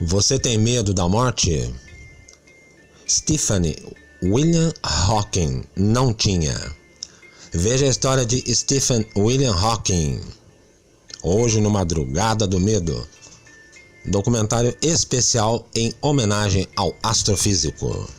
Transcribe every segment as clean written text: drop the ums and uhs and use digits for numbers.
Você tem medo da morte? Stephen William Hawking não tinha. Veja a história de Stephen William Hawking, hoje no Madrugada do Medo, documentário especial em homenagem ao astrofísico.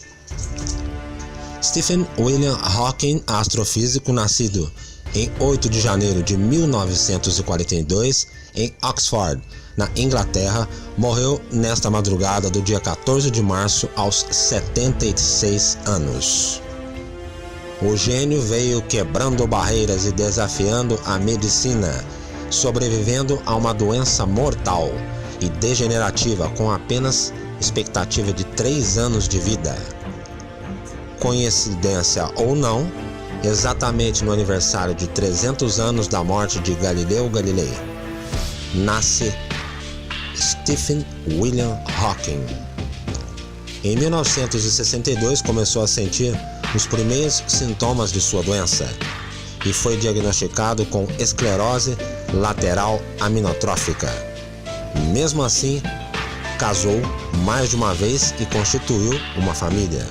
Stephen William Hawking, astrofísico, nascido em 8 de janeiro de 1942 em Oxford, na Inglaterra, morreu nesta madrugada do dia 14 de março aos 76 anos. O gênio veio quebrando barreiras e desafiando a medicina, sobrevivendo a uma doença mortal e degenerativa com apenas expectativa de 3 anos de vida. Coincidência ou não, exatamente no aniversário de 300 anos da morte de Galileu Galilei, nasce Stephen William Hawking. Em 1962 começou a sentir os primeiros sintomas de sua doença e foi diagnosticado com esclerose lateral aminotrófica. Mesmo assim, casou mais de uma vez e constituiu uma família.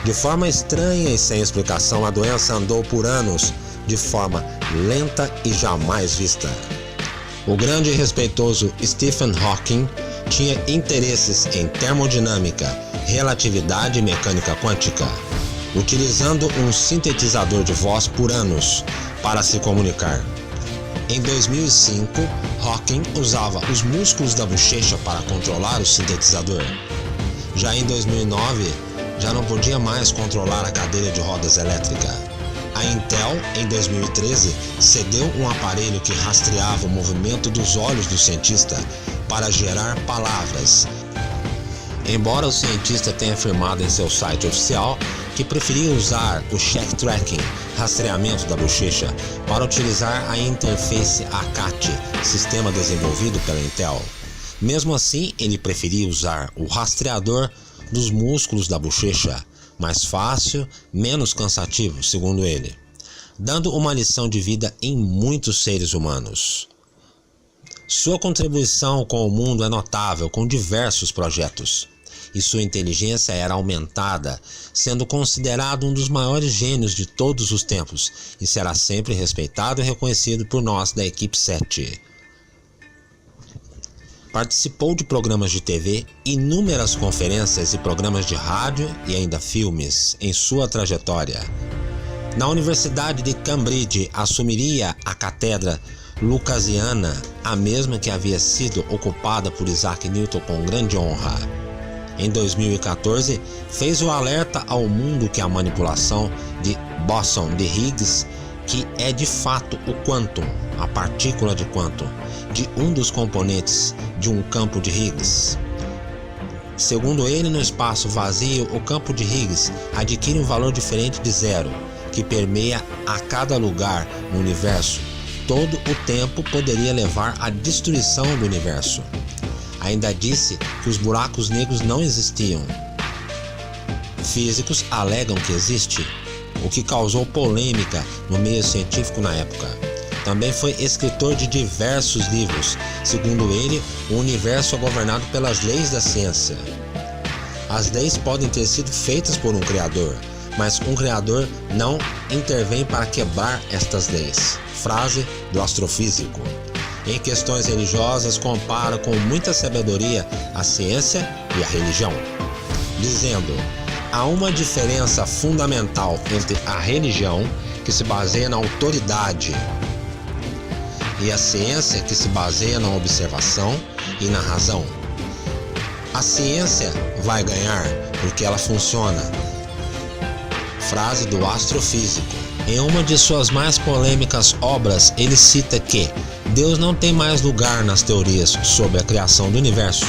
De forma estranha e sem explicação, a doença andou por anos de forma lenta e jamais vista. O grande e respeitoso Stephen Hawking tinha interesses em termodinâmica, relatividade e mecânica quântica, utilizando um sintetizador de voz por anos para se comunicar. Em 2005, Hawking usava os músculos da bochecha para controlar o sintetizador. Já em 2009, já não podia mais controlar a cadeira de rodas elétrica. A Intel, em 2013, cedeu um aparelho que rastreava o movimento dos olhos do cientista para gerar palavras. Embora o cientista tenha afirmado em seu site oficial que preferia usar o check tracking, rastreamento da bochecha, para utilizar a interface ACAT, sistema desenvolvido pela Intel. Mesmo assim, ele preferia usar o rastreador dos músculos da bochecha, mais fácil, menos cansativo, segundo ele, dando uma lição de vida em muitos seres humanos. Sua contribuição com o mundo é notável, com diversos projetos, e sua inteligência era aumentada, sendo considerado um dos maiores gênios de todos os tempos, e será sempre respeitado e reconhecido por nós da equipe 7. Participou de programas de TV, inúmeras conferências e programas de rádio e ainda filmes em sua trajetória. Na Universidade de Cambridge, assumiria a cátedra lucasiana, a mesma que havia sido ocupada por Isaac Newton com grande honra. Em 2014, fez o alerta ao mundo que a manipulação de bóson de Higgs, que é de fato o quantum, a partícula de quantum, de um dos componentes de um campo de Higgs. Segundo ele, no espaço vazio, o campo de Higgs adquire um valor diferente de zero, que permeia a cada lugar no universo. Todo o tempo poderia levar à destruição do universo. Ainda disse que os buracos negros não existiam. Físicos alegam que existe, o que causou polêmica no meio científico na época. Também foi escritor de diversos livros. Segundo ele, o universo é governado pelas leis da ciência. As leis podem ter sido feitas por um criador, mas um criador não intervém para quebrar estas leis. Frase do astrofísico. Em questões religiosas, compara com muita sabedoria a ciência e a religião, dizendo: há uma diferença fundamental entre a religião, que se baseia na autoridade, e a ciência, que se baseia na observação e na razão. A ciência vai ganhar porque ela funciona. Frase do astrofísico. Em uma de suas mais polêmicas obras, ele cita que Deus não tem mais lugar nas teorias sobre a criação do universo,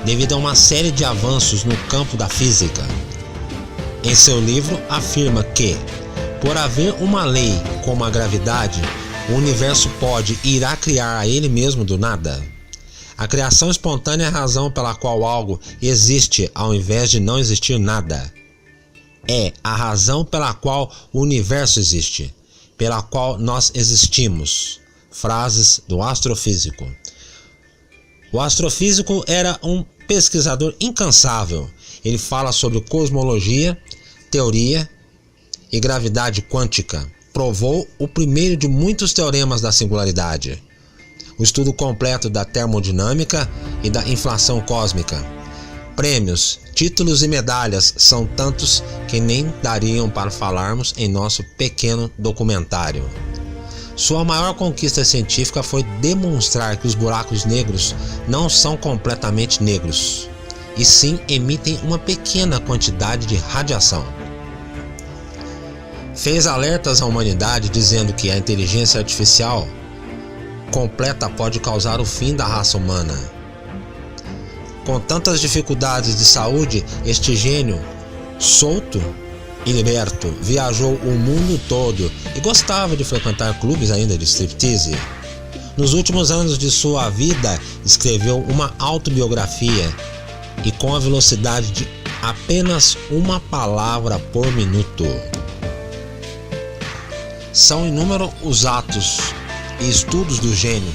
devido a uma série de avanços no campo da física. Em seu livro, afirma que, por haver uma lei como a gravidade, o universo pode e irá criar a ele mesmo do nada. A criação espontânea é a razão pela qual algo existe ao invés de não existir nada. É a razão pela qual o universo existe, pela qual nós existimos. Frases do astrofísico. O astrofísico era um pesquisador incansável. Ele fala sobre cosmologia, teoria e gravidade quântica. Provou o primeiro de muitos teoremas da singularidade. O estudo completo da termodinâmica e da inflação cósmica. Prêmios, títulos e medalhas são tantos que nem dariam para falarmos em nosso pequeno documentário. Sua maior conquista científica foi demonstrar que os buracos negros não são completamente negros, e sim emitem uma pequena quantidade de radiação. Fez alertas à humanidade dizendo que a inteligência artificial completa pode causar o fim da raça humana. Com tantas dificuldades de saúde, este gênio, solto e liberto, viajou o mundo todo e gostava de frequentar clubes ainda de striptease. Nos últimos anos de sua vida, escreveu uma autobiografia e com a velocidade de apenas uma palavra por minuto. São inúmeros os atos e estudos do gênio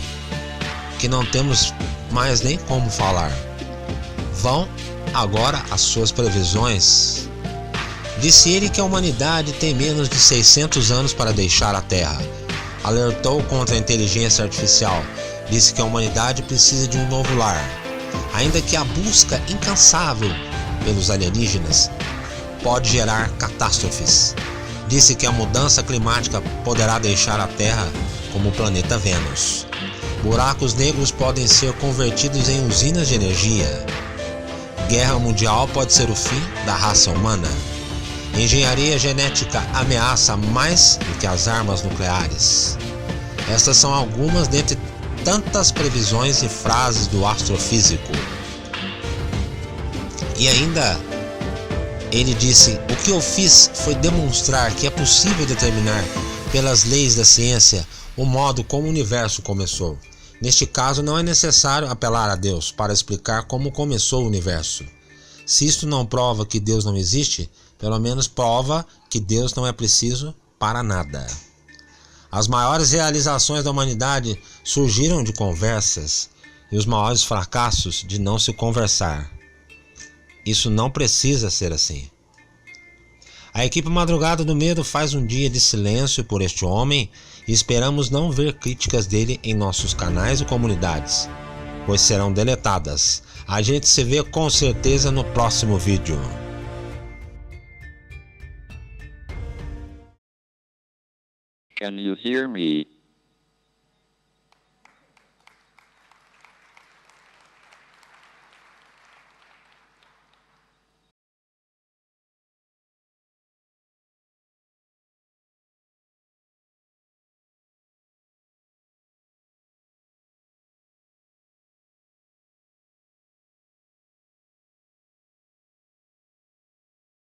que não temos mais nem como falar. Vão agora as suas previsões. Disse ele que a humanidade tem menos de 600 anos para deixar a Terra. Alertou contra a inteligência artificial. Disse que a humanidade precisa de um novo lar. Ainda que a busca incansável pelos alienígenas pode gerar catástrofes. Disse que a mudança climática poderá deixar a Terra como o planeta Vênus. Buracos negros podem ser convertidos em usinas de energia. Guerra mundial pode ser o fim da raça humana. Engenharia genética ameaça mais do que as armas nucleares. Estas são algumas dentre tantas previsões e frases do astrofísico. E ainda ele disse: o que eu fiz foi demonstrar que é possível determinar pelas leis da ciência o modo como o universo começou. Neste caso, não é necessário apelar a Deus para explicar como começou o universo. Se isto não prova que Deus não existe, pelo menos prova que Deus não é preciso para nada. As maiores realizações da humanidade surgiram de conversas e os maiores fracassos de não se conversar. Isso não precisa ser assim. A equipe Madrugada do Medo faz um dia de silêncio por este homem e esperamos não ver críticas dele em nossos canais e comunidades, pois serão deletadas. A gente se vê com certeza no próximo vídeo. Can you hear me?